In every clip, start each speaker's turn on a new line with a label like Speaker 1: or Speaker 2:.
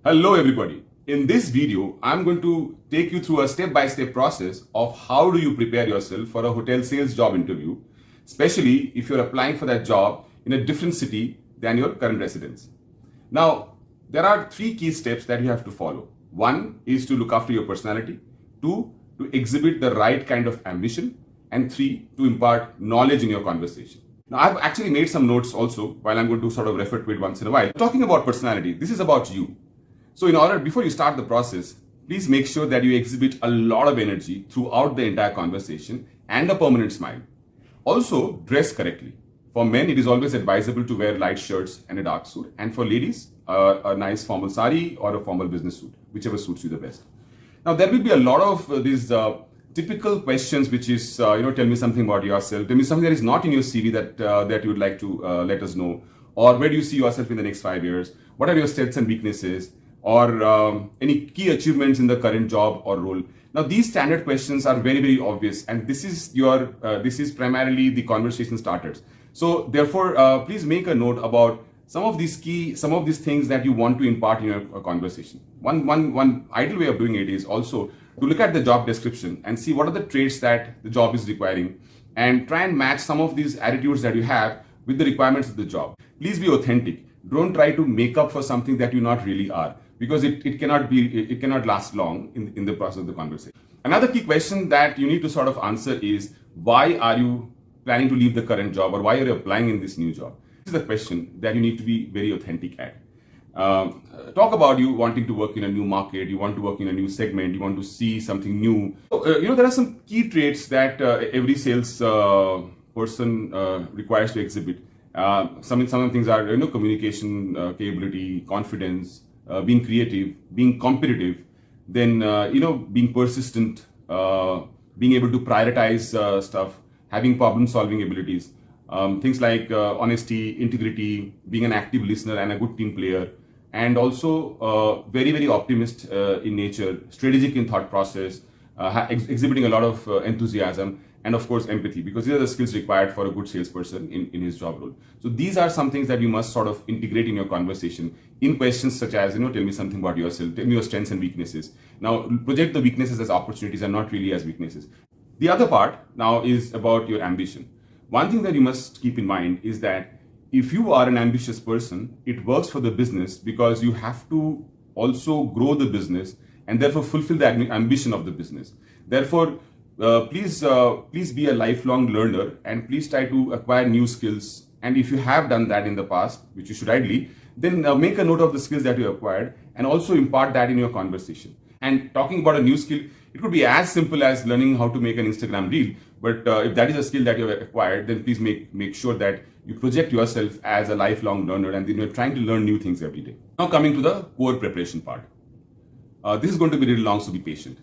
Speaker 1: Hello everybody. In this video, I'm going to take you through a step-by-step process of how do you prepare yourself for a hotel sales job interview, especially if you're applying for that job in a different city than your current residence. Now, there are three key steps that you have to follow. One is to look after your personality. Two, to exhibit the right kind of ambition. And three, to impart knowledge in your conversation. Now, I've actually made some notes also while I'm going to sort of refer to it once in a while. Talking about personality, this is about you. So before you start the process, please make sure that you exhibit a lot of energy throughout the entire conversation and a permanent smile. Also, dress correctly. For men, it is always advisable to wear light shirts and a dark suit. And for ladies, a nice formal sari or a formal business suit, whichever suits you the best. Now, there will be a lot of these typical questions, which is, tell me something about yourself. Tell me something that is not in your CV that you would like to let us know. Or where do you see yourself in the next 5 years? What are your strengths and weaknesses? Or any key achievements in the current job or role. Now, these standard questions are very, very obvious, and this is primarily the conversation starters. So, therefore, please make a note about some of these things that you want to impart in your conversation. One ideal way of doing it is also to look at the job description and see what are the traits that the job is requiring, and try and match some of these attitudes that you have with the requirements of the job. Please be authentic. Don't try to make up for something that you not really are, because it cannot last long in the process of the conversation. Another key question that you need to sort of answer is, why are you planning to leave the current job, or why are you applying in this new job? This is the question that you need to be very authentic at. Talk about you wanting to work in a new market, you want to work in a new segment, you want to see something new. So, there are some key traits that every sales person requires to exhibit. Some of the things are communication capability, confidence, being creative, being competitive, then being persistent, being able to prioritize stuff, having problem-solving abilities, things like honesty, integrity, being an active listener and a good team player, and also very, very optimist in nature, strategic in thought process, exhibiting a lot of enthusiasm, and of course empathy, because these are the skills required for a good salesperson in his job role. So these are some things that you must sort of integrate in your conversation in questions such as, tell me something about yourself, tell me your strengths and weaknesses. Now, project the weaknesses as opportunities and not really as weaknesses. The other part now is about your ambition. One thing that you must keep in mind is that if you are an ambitious person, it works for the business because you have to also grow the business and therefore fulfill the ambition of the business. Therefore, please be a lifelong learner, and please try to acquire new skills. And if you have done that in the past, which you should ideally, then make a note of the skills that you acquired and also impart that in your conversation. And talking about a new skill, it could be as simple as learning how to make an Instagram reel. But if that is a skill that you have acquired, then please make sure that you project yourself as a lifelong learner, and then you're trying to learn new things every day. Now, coming to the core preparation part. This is going to be really long, so be patient.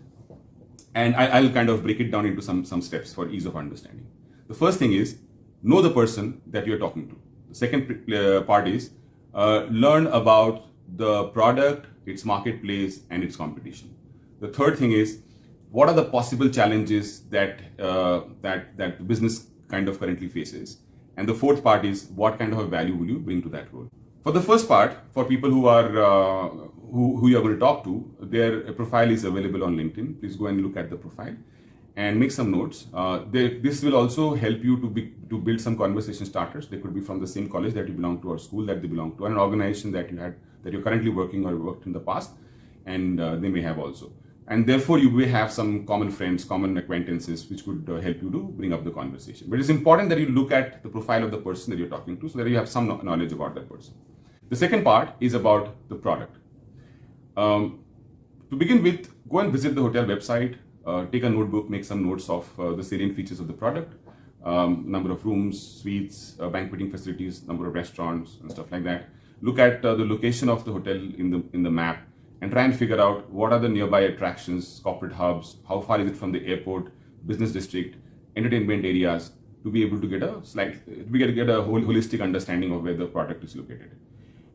Speaker 1: And I'll kind of break it down into some steps for ease of understanding. The first thing is, know the person that you're talking to. The second part is, learn about the product, its marketplace, and its competition. The third thing is, what are the possible challenges that the business kind of currently faces? And the fourth part is, what kind of a value will you bring to that role? For the first part, for people who are who you are going to talk to, their profile is available on LinkedIn. Please go and look at the profile and make some notes. This will also help you to build some conversation starters. They could be from the same college that you belong to, or school that they belong to, and an organization that you're currently working or worked in the past, and they may have also. And therefore, you may have some common friends, common acquaintances, which could help you to bring up the conversation. But it's important that you look at the profile of the person that you're talking to, so that you have some knowledge about that person. The second part is about the product. To begin with, go and visit the hotel website, take a notebook, make some notes of the salient features of the product, number of rooms, suites, banqueting facilities, number of restaurants, and stuff like that. Look at the location of the hotel in the map, and try and figure out what are the nearby attractions, corporate hubs, how far is it from the airport, business district, entertainment areas, to be able to get a holistic understanding of where the product is located.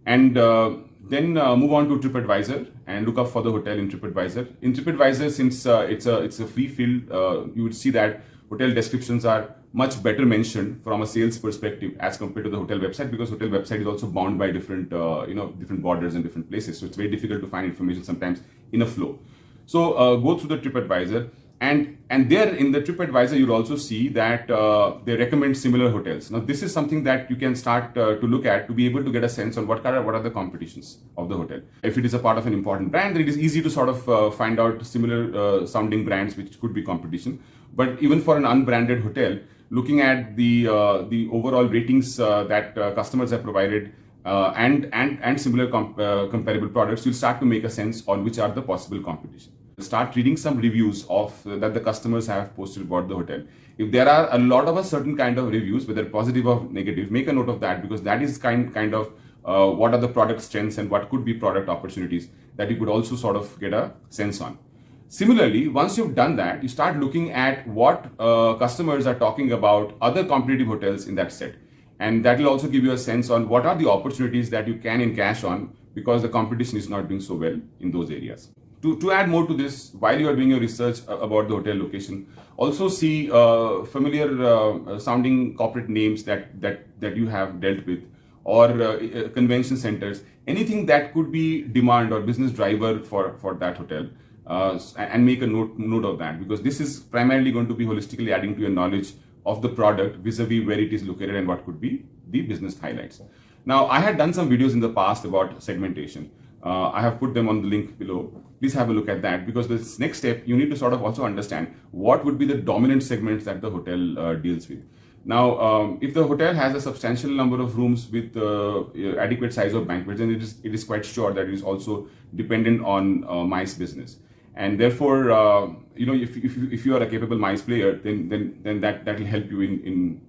Speaker 1: And then move on to TripAdvisor and look up for the hotel in TripAdvisor. In TripAdvisor, since it's a free field, you would see that hotel descriptions are much better mentioned from a sales perspective as compared to the hotel website, because hotel website is also bound by different different borders and different places, so it's very difficult to find information sometimes in a flow. So go through the TripAdvisor, and there in the TripAdvisor you'll also see that they recommend similar hotels. Now this is something that you can start to look at to be able to get a sense on what are the competitions of the hotel. If it is a part of an important brand, then it is easy to sort of find out similar sounding brands which could be competition. But even for an unbranded hotel, looking at the overall ratings that customers have provided and similar comparable products, you'll start to make a sense on which are the possible competition. Start reading some reviews of that the customers have posted about the hotel. If there are a lot of a certain kind of reviews, whether positive or negative, make a note of that, because that is kind of what are the product strengths and what could be product opportunities that you could also sort of get a sense on. Similarly, once you've done that, you start looking at what customers are talking about other competitive hotels in that set. And that will also give you a sense on what are the opportunities that you can encash on, because the competition is not doing so well in those areas. To add more to this, while you are doing your research about the hotel location, also see familiar sounding corporate names that you have dealt with, or convention centers, anything that could be demand or business driver for that hotel, and make a note of that, because this is primarily going to be holistically adding to your knowledge of the product vis-a-vis where it is located and what could be the business highlights. Now, I had done some videos in the past about segmentation. I have put them on the link below. Please have a look at that, because this next step, you need to sort of also understand what would be the dominant segments that the hotel deals with. Now, if the hotel has a substantial number of rooms with adequate size of banquets, then it is quite sure that it is also dependent on MICE business. And therefore, if you are a capable MICE player, then that will help you in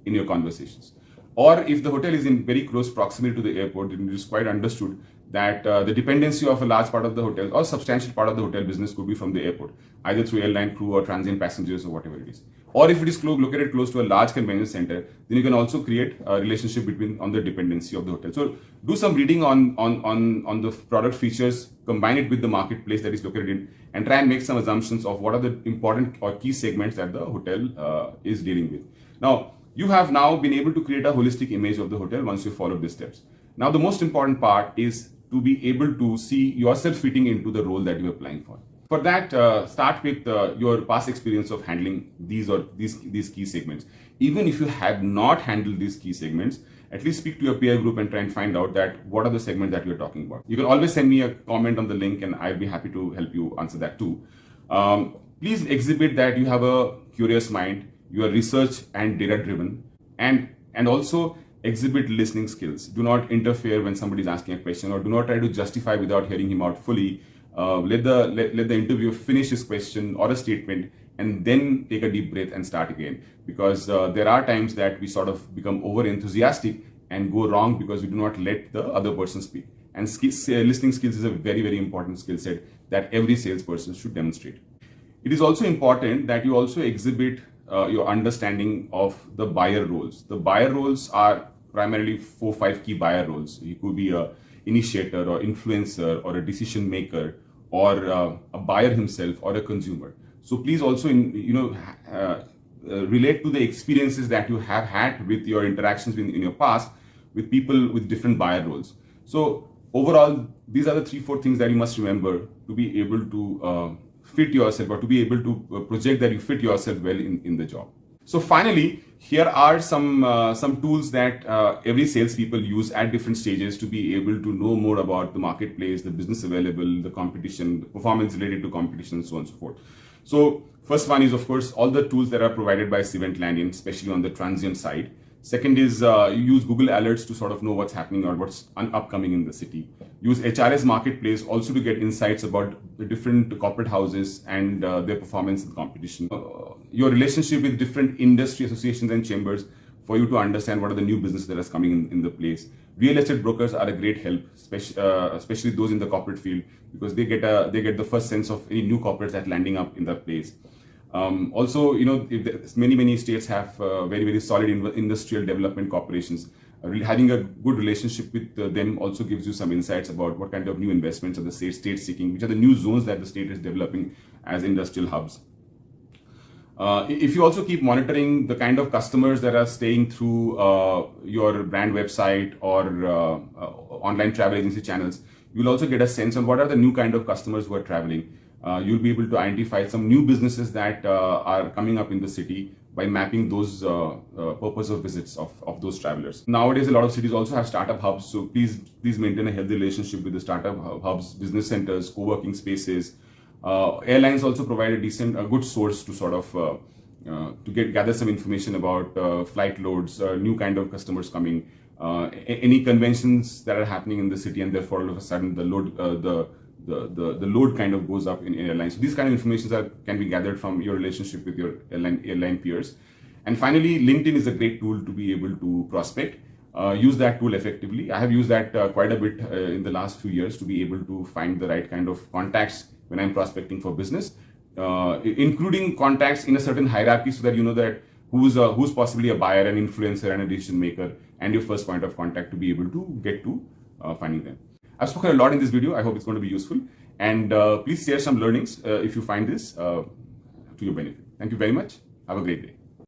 Speaker 1: your conversations. Or if the hotel is in very close proximity to the airport, then it is quite understood that the dependency of a large part of the hotel or substantial part of the hotel business could be from the airport, either through airline crew or transient passengers or whatever it is. Or if it is located close to a large convention center, then you can also create a relationship on the dependency of the hotel. So do some reading on the product features, combine it with the marketplace that is located in, and try and make some assumptions of what are the important or key segments that the hotel is dealing with. Now, you have now been able to create a holistic image of the hotel once you follow these steps. Now, the most important part is to be able to see yourself fitting into the role that you're applying for. For that, start with your past experience of handling these key segments. Even if you have not handled these key segments, at least speak to your peer group and try and find out that what are the segments that you're talking about. You can always send me a comment on the link, and I'll be happy to help you answer that too. Please exhibit that you have a curious mind, you are research and data driven, and also exhibit listening skills. Do not interfere when somebody is asking a question, or do not try to justify without hearing him out fully. Let the interviewer finish his question or a statement, and then take a deep breath and start again. Because there are times that we sort of become over enthusiastic and go wrong because we do not let the other person speak. And listening skills is a very, very important skill set that every salesperson should demonstrate. It is also important that you also exhibit your understanding of the buyer roles. The buyer roles are primarily 4-5 key buyer roles. You could be a initiator or influencer or a decision maker or a buyer himself or a consumer. So please also relate to the experiences that you have had with your interactions in your past with people with different buyer roles. So overall, these are the 3-4 things that you must remember to be able to fit yourself, or to be able to project that you fit yourself well in the job. So finally, here are some tools that every salespeople use at different stages to be able to know more about the marketplace, the business available, the competition, the performance related to competition, and so on and so forth. So first one is, of course, all the tools that are provided by Eventlandian, especially on the transient side. Second is you use Google Alerts to sort of know what's happening or what's upcoming in the city. Use HRS Marketplace also to get insights about the different corporate houses and their performance in competition. Your relationship with different industry associations and chambers for you to understand what are the new businesses that are coming in the place. Real estate brokers are a great help, especially those in the corporate field, because they get the first sense of any new corporates that landing up in that place. Also, if many states have very, very solid industrial development corporations. Having a good relationship with them also gives you some insights about what kind of new investments are the state seeking, which are the new zones that the state is developing as industrial hubs. If you also keep monitoring the kind of customers that are staying through your brand website or online travel agency channels, you'll also get a sense on what are the new kind of customers who are traveling. You'll be able to identify some new businesses that are coming up in the city by mapping those purpose of visits of those travelers. Nowadays, a lot of cities also have startup hubs, so please maintain a healthy relationship with the startup hubs, business centers, co-working spaces. Airlines also provide a good source to sort of gather some information about flight loads, new kind of customers coming, any conventions that are happening in the city, and therefore all of a sudden the load kind of goes up in airlines. So these kind of information can be gathered from your relationship with your airline peers. And finally, LinkedIn is a great tool to be able to prospect. Use that tool effectively. I have used that quite a bit in the last few years to be able to find the right kind of contacts when I'm prospecting for business, including contacts in a certain hierarchy, so that you know that who's possibly a buyer, an influencer, and a decision maker, and your first point of contact to be able to get to finding them. I've spoken a lot in this video. I hope it's going to be useful, and please share some learnings if you find this to your benefit. Thank you very much. Have a great day.